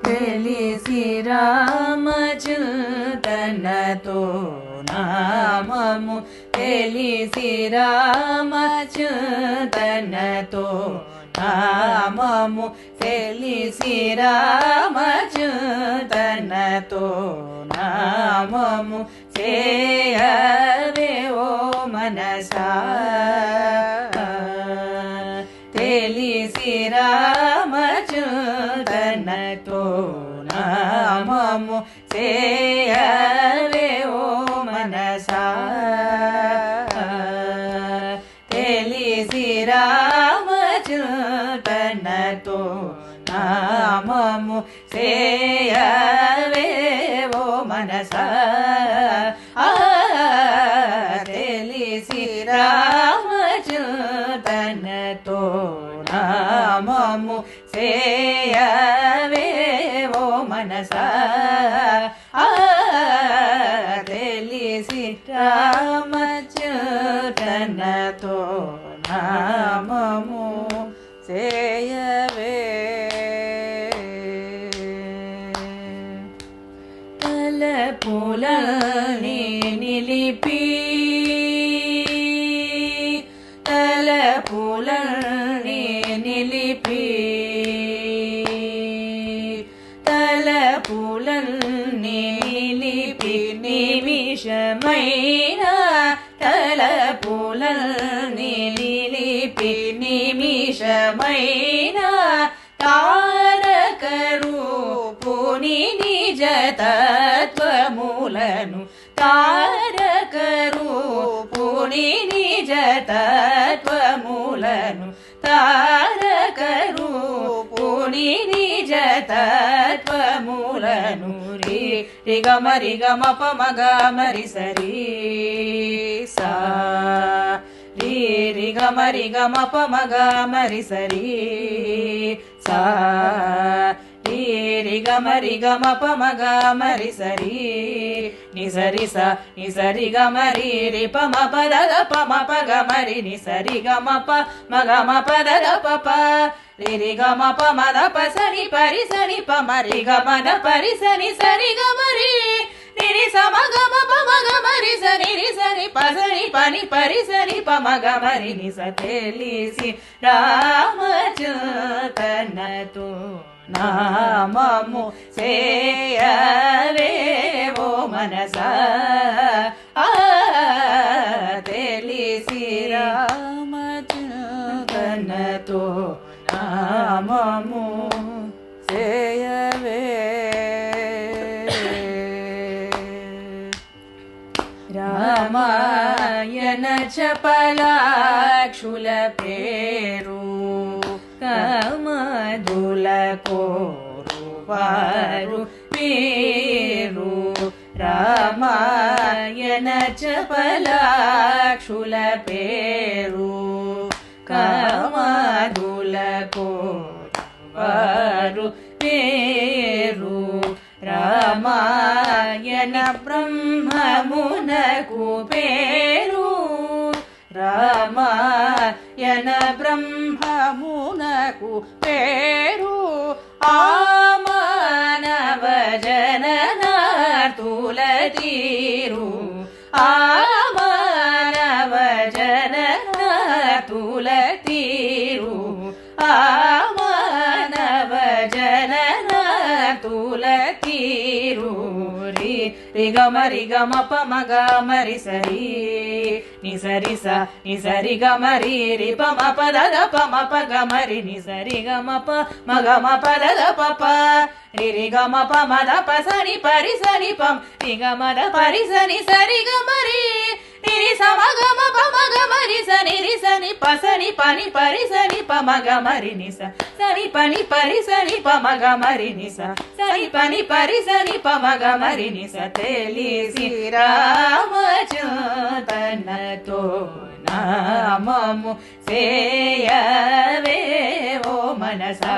తెలిసి రామచింతనతో నామము తెలిసి రామచింతనతో నామము తెలిసి రామచింతనతో నామము చేయవే ఓ మనసా తెలిసి రామచింతనతో నామము చేయవే ఓ మనసా తెలిసి రామచింతనతో నామము చేయవే ఓ మనసా తెలిసి రామచింతనతో నామము చేయవే ఓ మనసా తెలిసి రామచింతనతో నామము చేయవే తలపులని నిలిపి తలపులని నిలిపి తలపులని నిలిపి నిమిషమైన తలపులని నిలిపి నిమిషమైన తారక రూపుని నిజ తత్వములను తారక రూపుని నిజ తత్వములను తారక రూపుని నిజ తత్వములను రి గమ రి గమ పమ గమ రి సరి సా రి రి గమ రి గమ పమ గమ రి సరి సా రి రి గమ పమ గమ రి సరి ని సరి స ని సరి గమ రి రి పమ పద పమ ప గమ రి ని సరి గమ ప మ గమ పద ప ప రి రి గమ ప మ ద ప సని పరి సని పమ రి గమ ద పరి సని సరి గమ రి ని రి స మ గమ ప మ గమ రి సని రి సని ప సని పని పరి సని ప మ గమ రి ని స తెలిసి రామచింతనతో నామము చేయవే ఓ మనసా తెలిసి రామచింతనతో నామము చేయవే రామాయణ చపలాక్షుల పేరు కమదుల కోరువారు పేరు రామాయణ చపలాక్షుల పేరు కమదుల కోరువారు పేరు రామాయణ బ్రహ్మమునకు పేరు రామాయణ బ్రహ్మమునకు పేరు ఆ మానవ జననార్తుల తీరు ఆ మానవ జననార్తుల తీరు ఆ మానవ జననార్తుల తీరు రి గమ ప మ గమ రి సరి ని సరి స ని సరి గమ రి రి ప మ ప ద ప మ ప గమ రి ని సరి గమ ప మ గమ ప ద ప ప రి రి గమ ప మ ద ప సని పరి సని పం రి గమ ద పరి సని సరి గమ రి ని రి స మ గమ ప మ గమ రి సని రి సని ప సని పని పరి సని ప మ గమ రి ని స సని పని పరి సని ప మ గమ రి ని స సని పని పరి సని ప మ గమ రి ని స తెలిసి రామచింతనతో నామము చేయవే ఓ మనసా